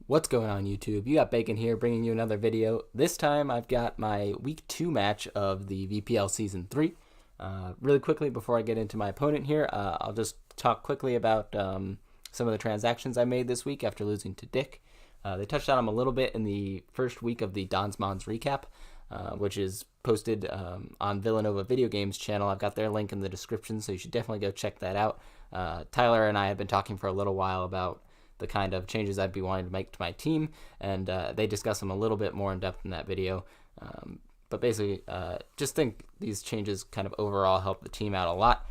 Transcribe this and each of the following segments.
What's going on, YouTube? You got Bacon here bringing you another video. This time I've got my week 2 match of the VPL Season 3. Really quickly before I get into my opponent here, I'll just talk quickly about some of the transactions I made this week after losing to Dick. They touched on them a little bit in the first week of the Mons recap, which is posted on Villanova Video Games channel. I've got their link in the description, so you should definitely go check that out. Tyler and I have been talking for a little while about the kind of changes I'd be wanting to make to my team, and they discuss them a little bit more in depth in that video. But basically, just think these changes kind of overall help the team out a lot.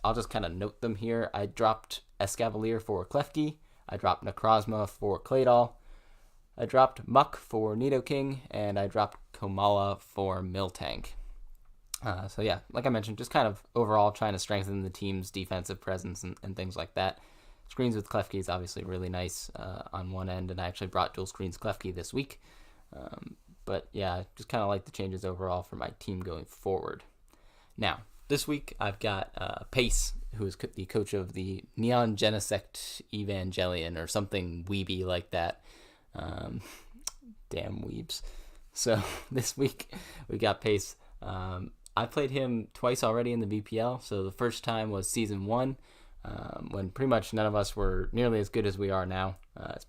I'll just kind of note them here. I dropped Escavalier for Klefki. I dropped Necrozma for Claydol. I dropped Muck for Nidoking, and I dropped Komala for Miltank. So yeah, like I mentioned, just kind of overall trying to strengthen the team's defensive presence and things like that. Screens with Klefki is obviously really nice on one end, and I actually brought dual screens Klefki this week. But yeah, just kind of like the changes overall for my team going forward. Now, this week I've got Pace, who is the coach of the Neon Genesect Evangelion, or something weeby like that. Damn weebs. So this week we got Pace. I played him twice already in the VPL. So the first time was Season 1. When pretty much none of us were nearly as good as we are now.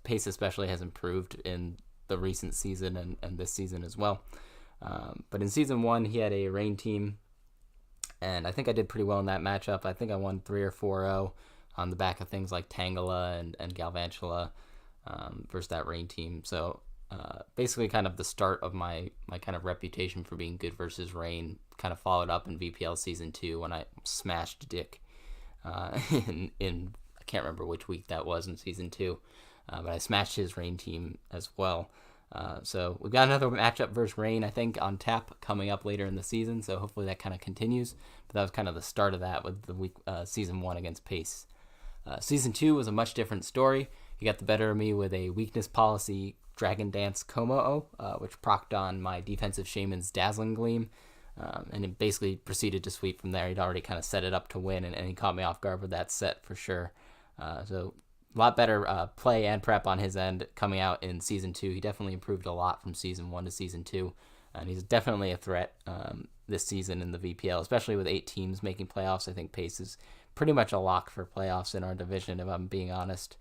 Pace especially has improved in the recent season and this season as well. But in Season 1, he had a rain team, and I think I did pretty well in that matchup. I think I won 3 or 4-0 on the back of things like Tangela and Galvantula versus that rain team. So basically kind of the start of my kind of reputation for being good versus rain kind of followed up in VPL Season 2 when I smashed Dick. In I can't remember which week that was in Season 2, but I smashed his rain team as well. So we've got another matchup versus rain, I think, on tap coming up later in the season, so hopefully that kind of continues. But that was kind of the start of that with the week Season 1 against Pace. Season 2 was a much different story. He got the better of me with a weakness policy Dragon Dance Komo-O, which procced on my defensive Shaman's Dazzling Gleam. And it basically proceeded to sweep from there. He'd already kind of set it up to win, and he caught me off guard with that set for sure. So a lot better play and prep on his end coming out in Season 2. He definitely improved a lot from Season 1 to Season 2, and he's definitely a threat this season in the VPL, especially with 8 teams making playoffs. I think Pace is pretty much a lock for playoffs in our division, if I'm being honest.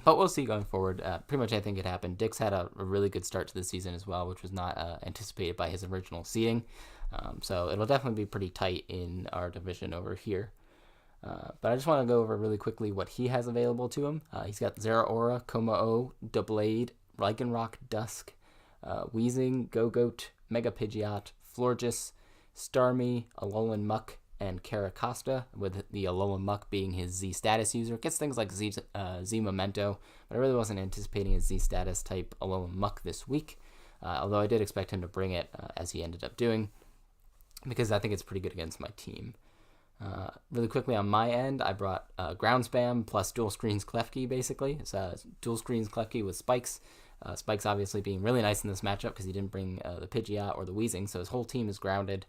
But we'll see going forward. Pretty much anything could happen. Dick's had a really good start to the season as well, which was not anticipated by his original seeding. So it'll definitely be pretty tight in our division over here. But I just want to go over really quickly what he has available to him. He's got Zeraora, Komo-O, Doublade, Lycanroc, Dusk, Weezing, Gogoat, Mega Pidgeot, Florges, Starmie, Alolan Muck, and Caracosta, with the Alolan Muck being his Z status user. It gets things like Z Memento, but I really wasn't anticipating a Z status type Alolan Muck this week, although I did expect him to bring it, as he ended up doing, because I think it's pretty good against my team. Really quickly on my end, I brought Ground Spam plus Dual Screens Klefki, basically. It's Dual Screens Klefki with Spikes. Spikes obviously being really nice in this matchup because he didn't bring the Pidgeot or the Weezing, so his whole team is grounded.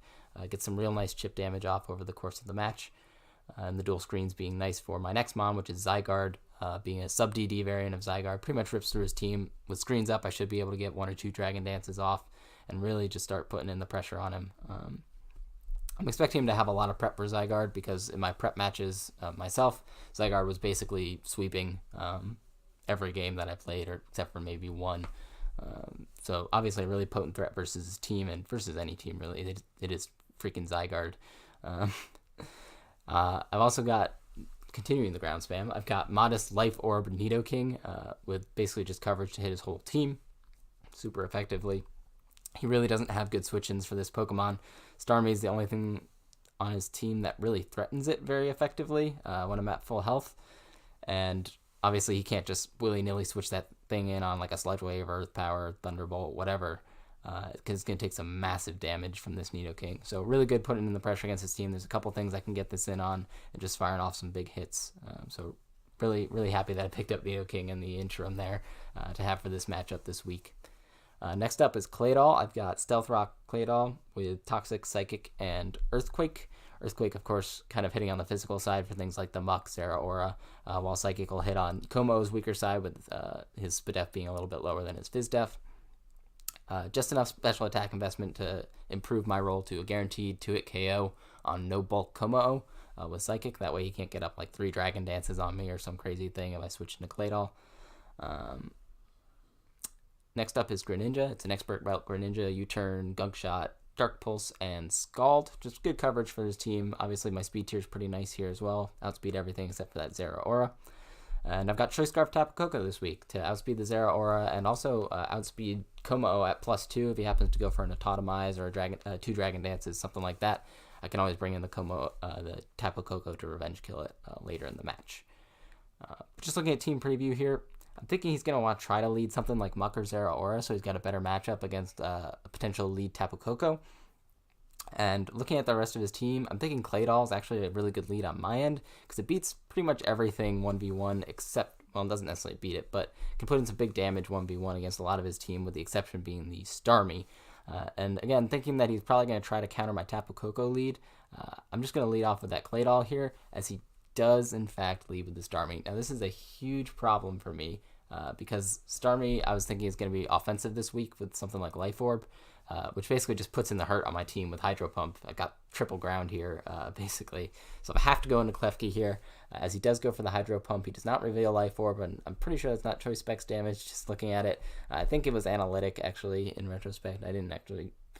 Get some real nice chip damage off over the course of the match. And the dual screens being nice for my next Mon, which is Zygarde, being a sub-DD variant of Zygarde. Pretty much rips through his team. With screens up, I should be able to get 1 or 2 Dragon Dances off and really just start putting in the pressure on him. I'm expecting him to have a lot of prep for Zygarde because in my prep matches myself, Zygarde was basically sweeping every game that I played, or except for maybe one. So obviously a really potent threat versus his team and versus any team, really. It is freaking Zygarde. I've also got, continuing the ground spam, I've got Modest Life Orb Nidoking with basically just coverage to hit his whole team super effectively. He really doesn't have good switch-ins for this Pokemon. Starmie is the only thing on his team that really threatens it very effectively when I'm at full health. And obviously he can't just willy-nilly switch that thing in on like a Sludge Wave, Earth Power, Thunderbolt, whatever, because it's going to take some massive damage from this Nidoking. So really good putting in the pressure against his team. There's a couple things I can get this in on and just firing off some big hits. So really, really happy that I picked up Nidoking in the interim there to have for this matchup this week. Next up is Claydol. I've got Stealth Rock Claydol with Toxic, Psychic, and Earthquake. Earthquake, of course, kind of hitting on the physical side for things like the Muck, Zeraora, while Psychic will hit on Komo's weaker side with his Spadef being a little bit lower than his Fizdef. Just enough special attack investment to improve my roll to a guaranteed 2-hit KO on no bulk Komo with Psychic. That way he can't get up like 3 Dragon Dances on me or some crazy thing if I switch into Claydol. Next up is Greninja. It's an expert route Greninja, U-turn, Gunk Shot, Dark Pulse, and Scald. Just good coverage for his team. Obviously my speed tier is pretty nice here as well. Outspeed everything except for that Zeraora. And I've got Choice Scarf Tapu Koko this week to outspeed the Zeraora and also outspeed Komo at +2 if he happens to go for an Autotomize or a 2 Dragon Dances, something like that. I can always bring in the Tapu Koko to revenge kill it later in the match. Just looking at team preview here, I'm thinking he's going to want to try to lead something like Muck or Zeraora, so he's got a better matchup against a potential lead Tapu Koko. And looking at the rest of his team, I'm thinking Claydol is actually a really good lead on my end because it beats pretty much everything 1v1 except, well, it doesn't necessarily beat it, but can put in some big damage 1v1 against a lot of his team, with the exception being the Starmie. And again, thinking that he's probably going to try to counter my Tapu Koko lead, I'm just going to lead off with that Claydol here, as he does in fact lead with the Starmie. Now this is a huge problem for me because Starmie, I was thinking, is going to be offensive this week with something like Life Orb, which basically just puts in the hurt on my team with Hydro Pump. I got triple ground here, basically. So I have to go into Klefki here, as he does go for the Hydro Pump. He does not reveal Life Orb, and I'm pretty sure that's not Choice Specs damage, just looking at it. I think it was Analytic, actually, in retrospect. I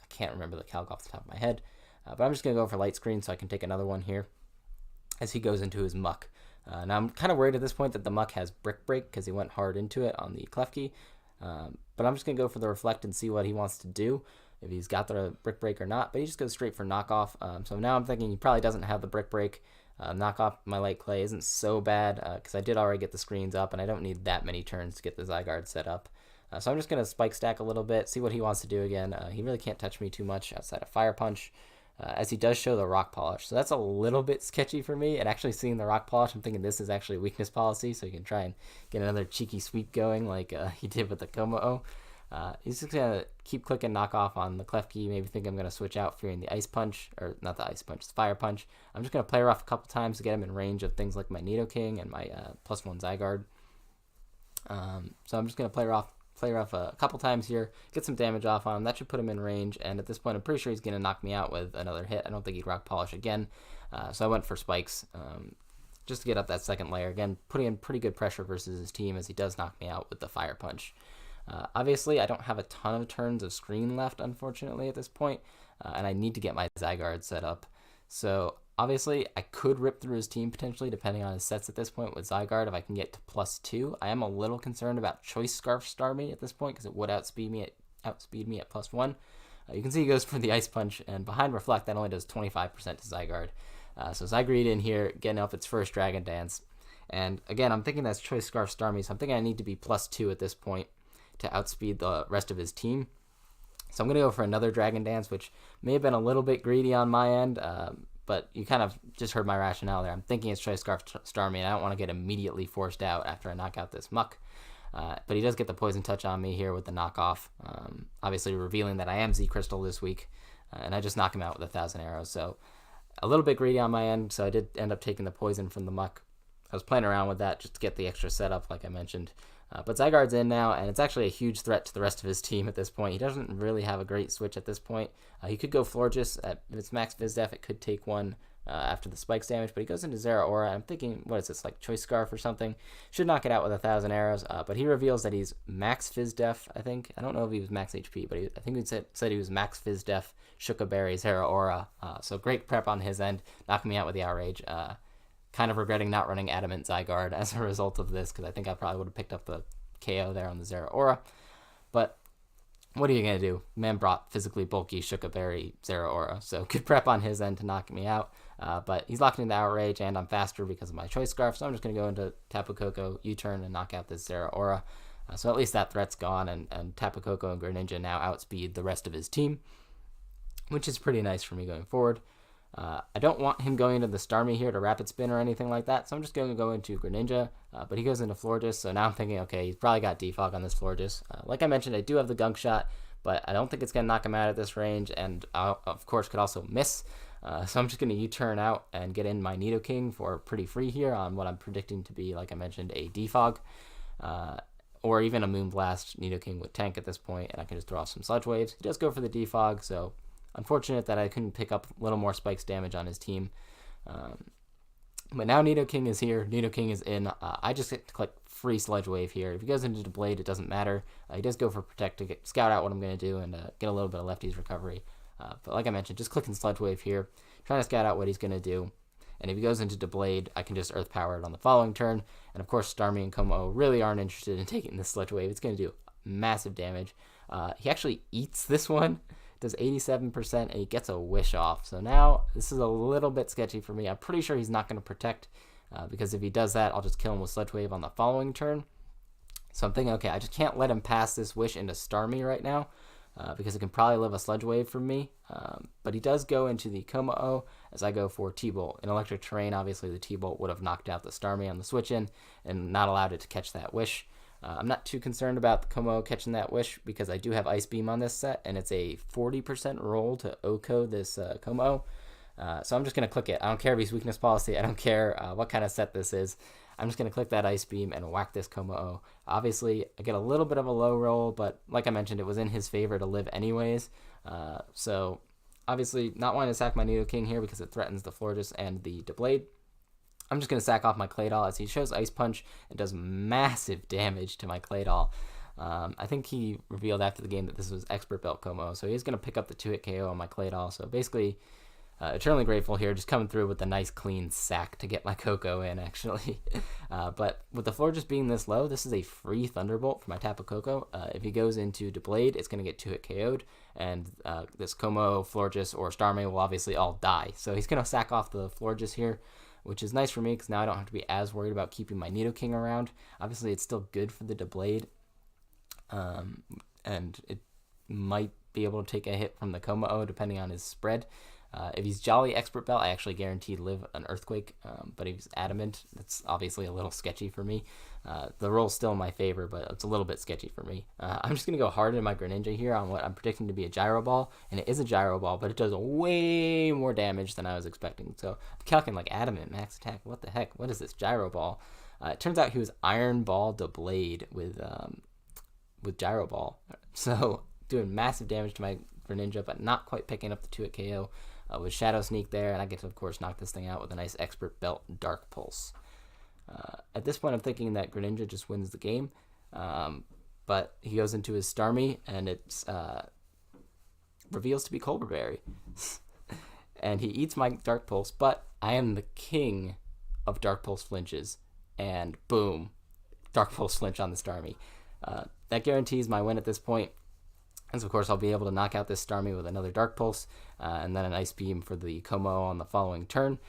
can't remember the calc off the top of my head. But I'm just going to go for Light Screen so I can take another one here as he goes into his Muck. Now I'm kind of worried at this point that the Muck has Brick Break because he went hard into it on the Klefki. But I'm just going to go for the Reflect and see what he wants to do, if he's got the Brick Break or not. But he just goes straight for Knockoff. So now I'm thinking he probably doesn't have the Brick Break. Knockoff my Light Clay isn't so bad because I did already get the screens up, and I don't need that many turns to get the Zygarde set up. So I'm just going to Spike Stack a little bit, see what he wants to do again. He really can't touch me too much outside of Fire Punch, as he does show the Rock Polish. So that's a little bit sketchy for me. And actually seeing the Rock Polish, I'm thinking this is actually a weakness policy, so you can try and get another cheeky sweep going like he did with the Komo. He's just going to keep clicking Knockoff on the Klefki. Maybe think I'm going to switch out fearing the Ice Punch, or not the Ice Punch, it's Fire Punch. I'm just going to play her off a couple times to get him in range of things like my Nidoking and my +1 Zygarde. So I'm just going to play her off a couple times here, get some damage off on him. That should put him in range, and at this point I'm pretty sure he's going to knock me out with another hit. I don't think he'd Rock Polish again, so I went for Spikes just to get up that second layer. Again, putting in pretty good pressure versus his team, as he does knock me out with the Fire Punch. Obviously, I don't have a ton of turns of screen left, unfortunately, at this point, and I need to get my Zygarde set up. So obviously, I could rip through his team potentially, depending on his sets at this point with Zygarde, if I can get to +2. I am a little concerned about Choice Scarf Starmie at this point, because it would outspeed me at +1. You can see he goes for the Ice Punch, and behind Reflect, that only does 25% to Zygarde. So Zygarde in here, getting up its first Dragon Dance. And again, I'm thinking that's Choice Scarf Starmie, so I'm thinking I need to be +2 at this point to outspeed the rest of his team. So I'm going to go for another Dragon Dance, which may have been a little bit greedy on my end, but you kind of just heard my rationale there. I'm thinking it's Choice Scarf Starmie, and I don't want to get immediately forced out after I knock out this Muck. But he does get the Poison Touch on me here with the Knockoff, obviously revealing that I am Z Crystal this week, and I just knock him out with 1,000 arrows. So a little bit greedy on my end, so I did end up taking the Poison from the Muck. I was playing around with that just to get the extra setup, like I mentioned. But Zygarde's in now, and it's actually a huge threat to the rest of his team at this point. He doesn't really have a great switch at this point. He could go Florges. If it's max Fizdef, it could take one after the Spikes damage, but he goes into Zeraora. I'm thinking, what is this, like Choice Scarf or something? Should knock it out with 1,000 arrows, but he reveals that he's max Fizdef, I think. I don't know if he was max HP, but I think he said he was max Fizdef, Shuka Berry, Zeraora. So great prep on his end, knocking me out with the Outrage. Kind of regretting not running Adamant Zygarde as a result of this, because I think I probably would have picked up the KO there on the Zeraora. But what are you going to do? Man brought physically bulky Shuka Berry Zeraora, so good prep on his end to knock me out. But he's locked into Outrage, and I'm faster because of my Choice Scarf, so I'm just going to go into Tapu Koko, U-turn, and knock out this Zeraora. So at least that threat's gone, and Tapu Koko and Greninja now outspeed the rest of his team, which is pretty nice for me going forward. I don't want him going into the Starmie here to Rapid Spin or anything like that, so I'm just going to go into Greninja, but he goes into Florges, so now I'm thinking, okay, he's probably got Defog on this Florges. Like I mentioned, I do have the Gunk Shot, but I don't think it's going to knock him out at this range, and I, of course, could also miss. So I'm just going to U-turn out and get in my Nidoking for pretty free here on what I'm predicting to be, like I mentioned, a Defog. Or even a Moonblast. Nidoking would tank at this point, and I can just throw off some Sludge Waves. He does go for the Defog, so unfortunate that I couldn't pick up a little more Spikes damage on his team. But now Nidoking is here. Nidoking is in. I just get to click free Sludge Wave here. If he goes into Blade, it doesn't matter. He does go for Protect to scout out what I'm going to do and get a little bit of Lefty's recovery. But like I mentioned, just clicking Sludge Wave here, trying to scout out what he's going to do. And if he goes into Deblade, I can just Earth Power it on the following turn. And of course, Starmie and Como really aren't interested in taking this Sludge Wave. It's going to do massive damage. He actually eats this one, does 87%, and he gets a Wish off. So now this is a little bit sketchy for me. I'm pretty sure he's not going to Protect, because if he does that, I'll just kill him with Sludge Wave on the following turn. So I'm thinking, okay, I just can't let him pass this Wish into Starmie right now. Because it can probably live a Sludge Wave from me. But he does go into the Como-O as I go for T-Bolt. In Electric Terrain, obviously the T-Bolt would have knocked out the Starmie on the switch-in and not allowed it to catch that Wish. I'm not too concerned about the Como-O catching that Wish because I do have Ice Beam on this set, and it's a 40% roll to OHKO this Como-O. So I'm just going to click it. I don't care if he's Weakness Policy. I don't care what kind of set this is. I'm just going to click that Ice Beam and whack this Como-O. Obviously, I get a little bit of a low roll, but like I mentioned, it was in his favor to live anyways. So obviously, not wanting to sack my Nidoking here because it threatens the Florges and the Deblade. I'm just going to sack off my Claydol as he shows Ice Punch and does massive damage to my Claydol. I think he revealed after the game that this was Expert Belt Como, so he's going to pick up the 2-hit KO on my Claydol. So basically, eternally grateful here, just coming through with a nice clean sack to get my Koko in, actually. But with the floor just being this low, this is a free Thunderbolt for my Tapu Koko. If he goes into Deblade, it's going to get 2-hit KO'd, and this Como, Florges, or Starmie will obviously all die. So he's going to sack off the Florges here, which is nice for me because now I don't have to be as worried about keeping my Nidoking around. Obviously, it's still good for the Deblade, and it might be able to take a hit from the Como-O depending on his spread. If he's Jolly Expert Belt, I actually guaranteed live an Earthquake, but if he's Adamant, that's obviously a little sketchy for me. The roll's still in my favor, but it's a little bit sketchy for me. I'm just going to go hard in my Greninja here on what I'm predicting to be a Gyro Ball, and it is a Gyro Ball, but it does way more damage than I was expecting. So I'm calculating like Adamant, Max Attack, what the heck, what is this Gyro Ball? It turns out he was Iron Ball Deblade with Gyro Ball. So doing massive damage to my Greninja, but not quite picking up the 2-hit KO. With Shadow Sneak there, and I get to, of course, knock this thing out with a nice Expert Belt Dark Pulse. At this point, I'm thinking that Greninja just wins the game, but he goes into his Starmie, and it reveals to be Colbur Berry. And he eats my Dark Pulse, but I am the king of Dark Pulse flinches, and boom, Dark Pulse flinch on the Starmie. That guarantees my win at this point. And so, of course, I'll be able to knock out this Starmie with another Dark Pulse, and then an Ice Beam for the Como on the following turn.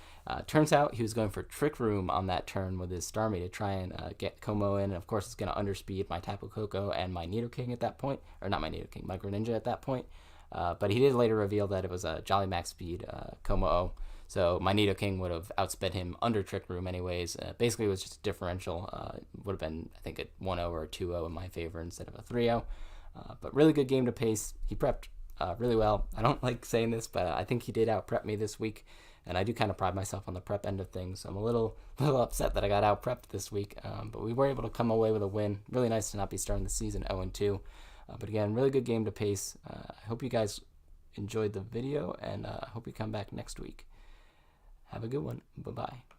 Turns out he was going for Trick Room on that turn with his Starmie to try and get Como in. And, of course, it's going to underspeed my Tapu Koko and my Nidoking at that point. Or not my Nidoking, my Greninja at that point. But he did later reveal that it was a Jolly Max Speed Como-O. So my Nidoking would have outsped him under Trick Room anyways. Basically, it was just a differential. It would have been, I think, a 1-0 or a 2-0 in my favor instead of a 3-0. But really good game to pace. He prepped really well. I don't like saying this, but I think he did out-prep me this week, and I do kind of pride myself on the prep end of things. So I'm a little upset that I got out-prepped this week, but we were able to come away with a win. Really nice to not be starting the season 0-2. But again, really good game to pace. I hope you guys enjoyed the video, and I hope you come back next week. Have a good one. Bye-bye.